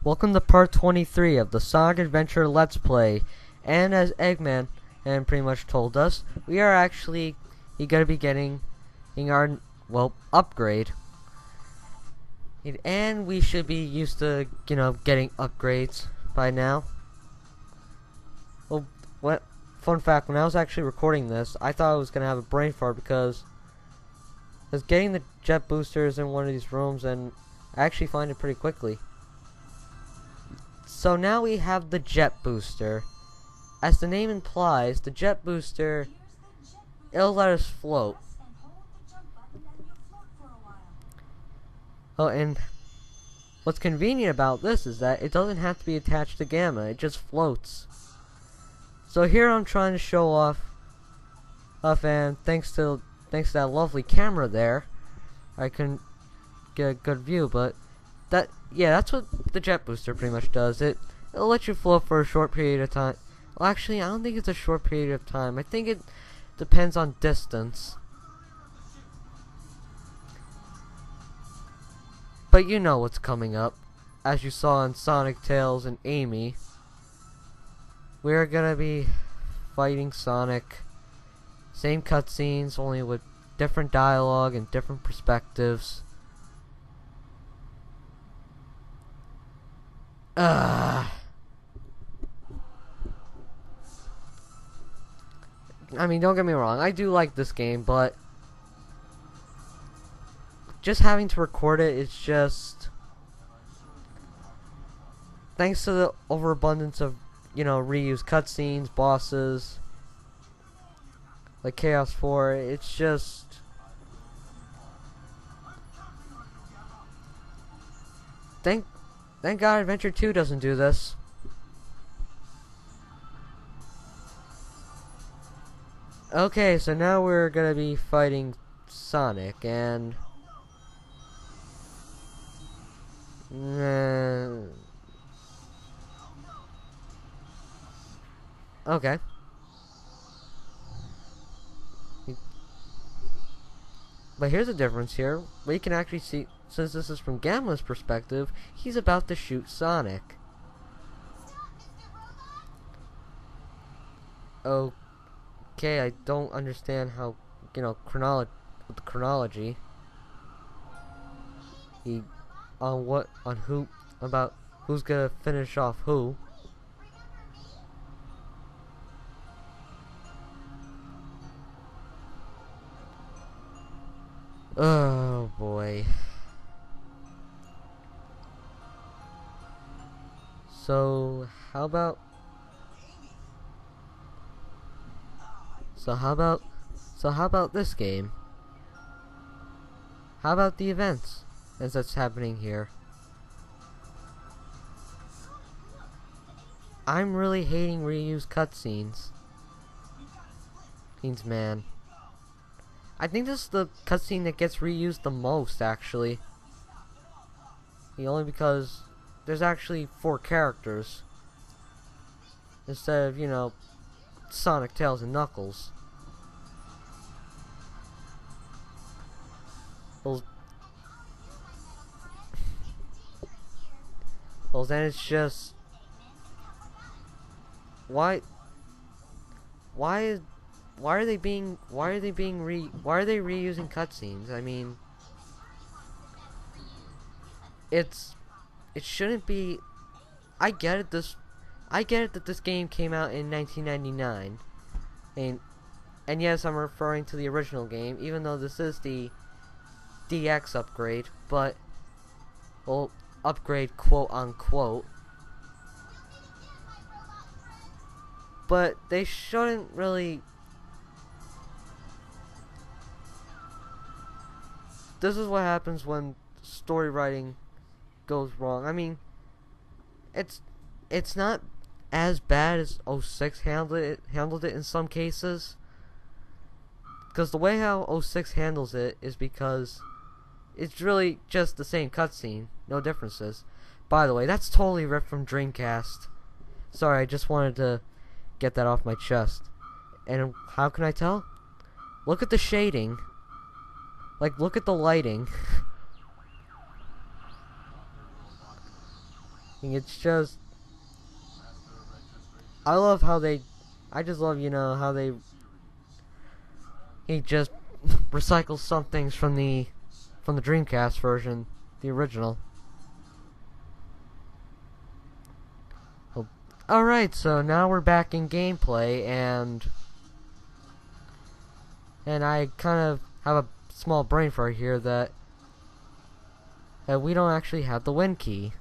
Welcome to part 23 of the Sonic Adventure Let's Play, and as Eggman and pretty much told us, we are actually gonna be getting our, well, upgrade. And we should be used to, getting upgrades by now. Well, fun fact, when I was actually recording this, I thought I was gonna have a brain fart because I was getting the jet boosters in one of these rooms and I actually find it pretty quickly. So now we have the jet booster. As the name implies, the jet booster, it'll let us float. Oh, and what's convenient about this is that it doesn't have to be attached to Gamma, it just floats. So here I'm trying to show off, and thanks to that lovely camera there, I can get a good view, but that's what the jet booster pretty much does. It'll let you float for a short period of time. Well, actually, I don't think it's a short period of time. I think it depends on distance. But you know what's coming up. As you saw in Sonic, Tails, and Amy, we're gonna be fighting Sonic. Same cutscenes, only with different dialogue and different perspectives. I mean, don't get me wrong, I do like this game, but just having to record it, it's just, thanks to the overabundance of, reused cutscenes, bosses, like Chaos 4, it's just, thank God Adventure 2 doesn't do this. Okay, so now we're gonna be fighting Sonic, and okay. But here's a difference here. We can actually see, since this is from Gamma's perspective, he's about to shoot Sonic. Okay, I don't understand how, the chronology. About who's gonna finish off who. Oh boy. So how about this game? How about the events that's happening here? I'm really hating reused cutscenes. Man. I think this is the cutscene that gets reused the most, actually. Only because there's actually 4 characters instead of, Sonic, Tails, and Knuckles. Well, then it's just, why are they reusing cutscenes? I mean, it shouldn't be. I get it that this game came out in 1999, and yes, I'm referring to the original game, even though this is the DX upgrade, but, well, upgrade quote unquote. But they shouldn't really. This is what happens when story writing goes wrong. I mean, it's not as bad as 06 handled it in some cases. Because the way how 06 handles it is because it's really just the same cutscene, no differences. By the way, that's totally ripped from Dreamcast. Sorry, I just wanted to get that off my chest. And how can I tell? Look at the shading. Like, look at the lighting. And it's just, I love how they, I just love, you know, how he just recycles some things from the Dreamcast version, the original. Well, alright, so now we're back in gameplay, and I kind of have a small brain fart here that we don't actually have the win key.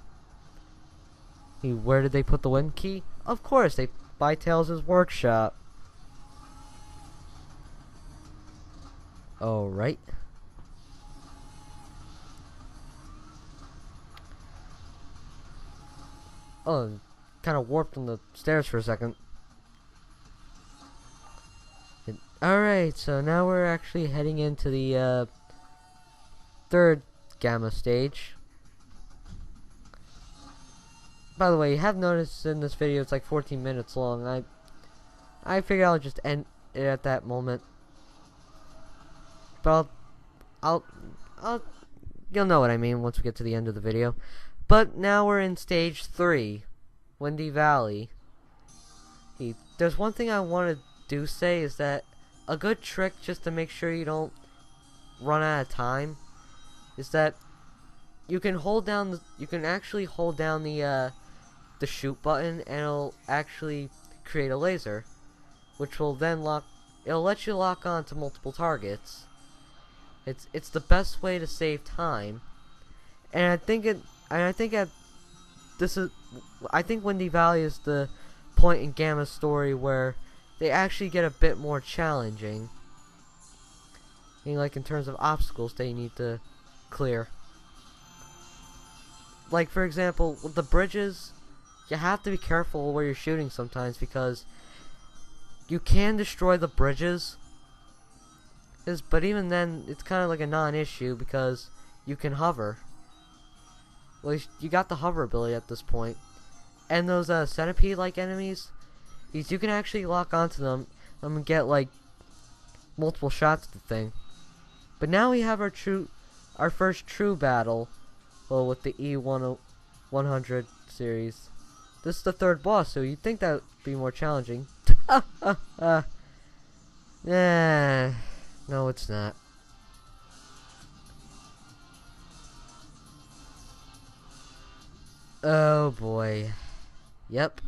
Where did they put the win key? Of course, they by Tails' workshop. Alright. Oh, kind of warped on the stairs for a second. Alright, so now we're actually heading into the third Gamma stage. By the way, you have noticed in this video it's like 14 minutes long. I figured I'll just end it at that moment. But I'll you'll know what I mean once we get to the end of the video. But now we're in stage 3, Windy Valley. There's one thing I want to say is that a good trick just to make sure you don't run out of time is that you can actually hold down the shoot button, and it'll actually create a laser, which will then it'll let you lock on to multiple targets. It's the best way to save time, and I think Windy Valley is the point in Gamma's story where they actually get a bit more challenging. I mean, like in terms of obstacles they need to clear. Like for example, with the bridges, you have to be careful where you're shooting sometimes because you can destroy the bridges. But even then, it's kind of like a non-issue because you can hover. Well, you got the hover ability at this point. And those centipede-like enemies, you can actually lock onto them and get like multiple shots at the thing. But now we have our first true battle, well, with the E100 series. This is the third boss, so you'd think that would be more challenging. No, it's not. Oh boy. Yep.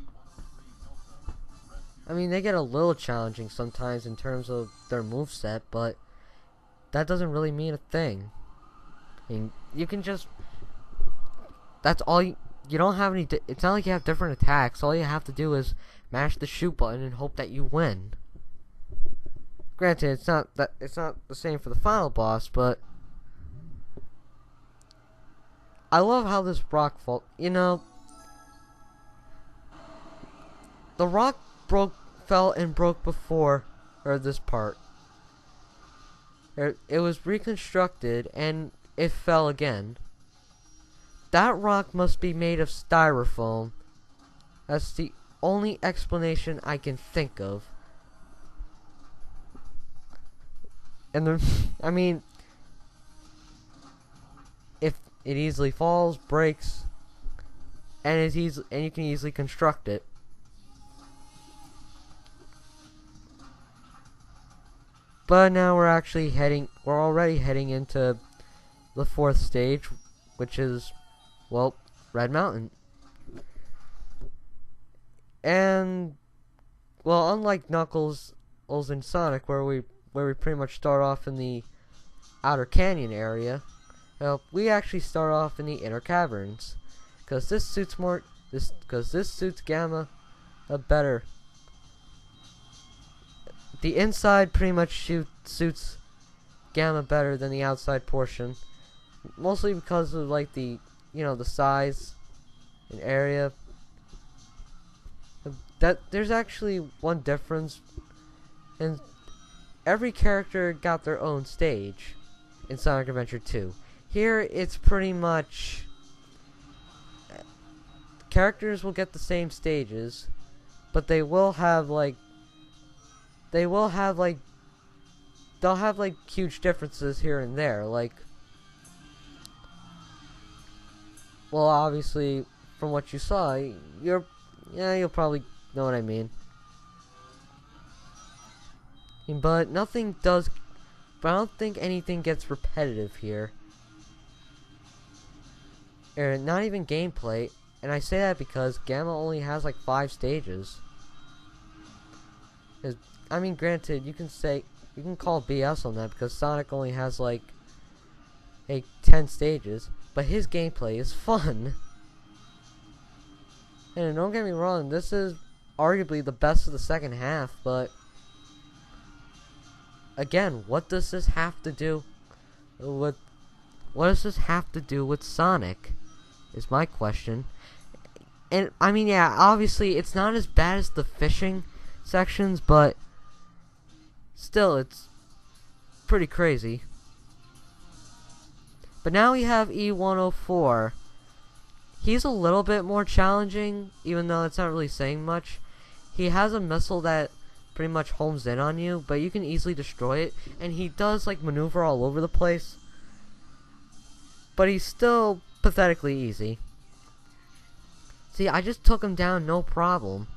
I mean, they get a little challenging sometimes in terms of their moveset, but that doesn't really mean a thing. I mean, you can just... That's all you don't have any... It's not like you have different attacks. All you have to do is mash the shoot button and hope that you win. Granted, it's not the same for the final boss, but I love how this rock fall. You know, the rock fell and broke before, or this part. It was reconstructed and it fell again. That rock must be made of styrofoam. That's the only explanation I can think of. And I mean, if it easily falls, breaks, and you can easily construct it. But now we're already heading into the fourth stage, which is, well, Red Mountain. And, well, unlike Knuckles and Sonic, where we pretty much start off in the outer canyon area, we actually start off in the inner caverns, because this suits Gamma better. The inside pretty much suits Gamma better than the outside portion, mostly because of like the size and area. There's actually one difference, and every character got their own stage in Sonic Adventure 2. Here, it's pretty much... Characters will get the same stages, but they'll have huge differences here and there. Like, well, obviously, from what you saw, you'll probably know what I mean. But nothing does. But I don't think anything gets repetitive here. Or not even gameplay. And I say that because Gamma only has like 5 stages. I mean, granted, you can call BS on that because Sonic only has like 10 stages, but his gameplay is fun. And don't get me wrong, this is arguably the best of the second half, but again, what does this have to do with Sonic? Is my question. And I mean, yeah, obviously it's not as bad as the fishing sections, but still, it's pretty crazy. But now we have E104. He's a little bit more challenging, even though it's not really saying much. He has a missile that pretty much homes in on you, but you can easily destroy it, and he does like maneuver all over the place. But he's still pathetically easy. See, I just took him down, no problem.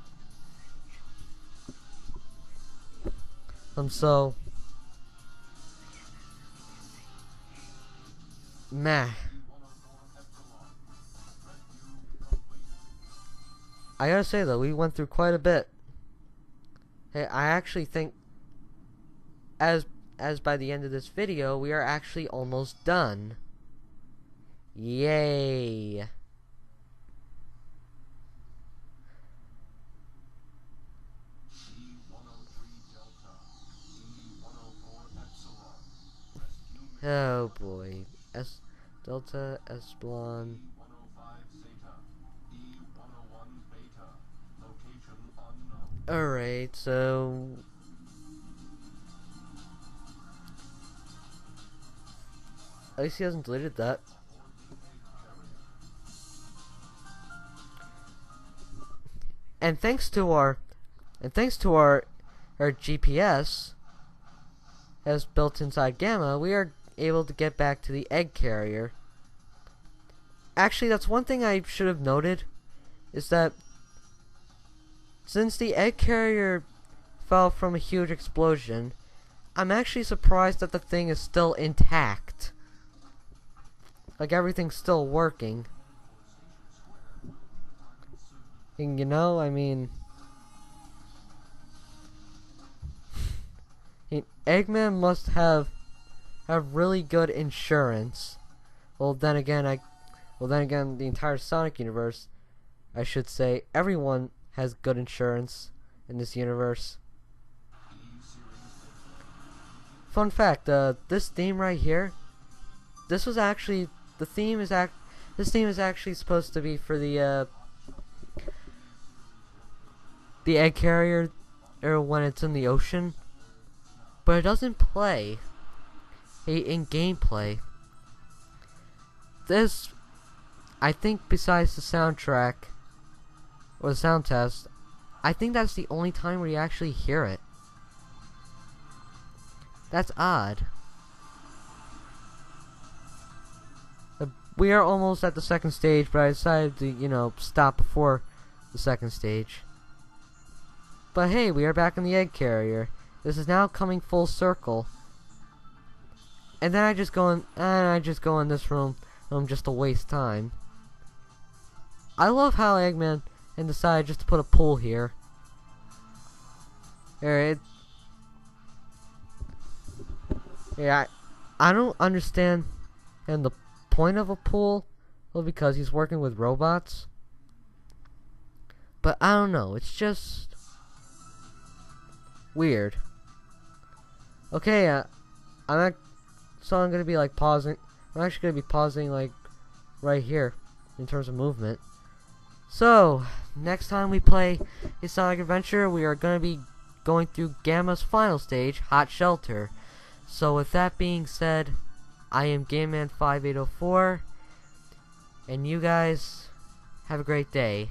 So meh. I gotta say though, we went through quite a bit. Hey, I actually think as by the end of this video, we are actually almost done. Yay. Oh boy. Delta Epsilon. Alright, so at least he hasn't deleted that. And thanks to our GPS as built inside Gamma, we are able to get back to the egg carrier. Actually, that's one thing I should have noted, is that since the egg carrier fell from a huge explosion, I'm actually surprised that the thing is still intact. Like, everything's still working. And, you know, I mean, Eggman must have really good insurance. Well, then again, the entire Sonic universe, I should say, everyone has good insurance in this universe. Fun fact: this theme right here, this is actually supposed to be for the egg carrier, or when it's in the ocean, but it doesn't play in gameplay. This, I think, besides the soundtrack or the sound test, I think that's the only time where you actually hear it. That's odd. We are almost at the second stage, but I decided to, you know, stop before the second stage. But hey, we are back in the egg carrier. This is now coming full circle. And then I just go in this room just to waste time. I love how Eggman decided just to put a pool here. Yeah, I don't understand the point of a pool. Well, because he's working with robots. But I don't know, it's just weird. Okay, I'm gonna be like pausing. I'm actually gonna be pausing like right here in terms of movement. So next time we play a Sonic Adventure, we are gonna be going through Gamma's final stage, Hot Shelter. So with that being said, I am GameMan5804, and you guys have a great day.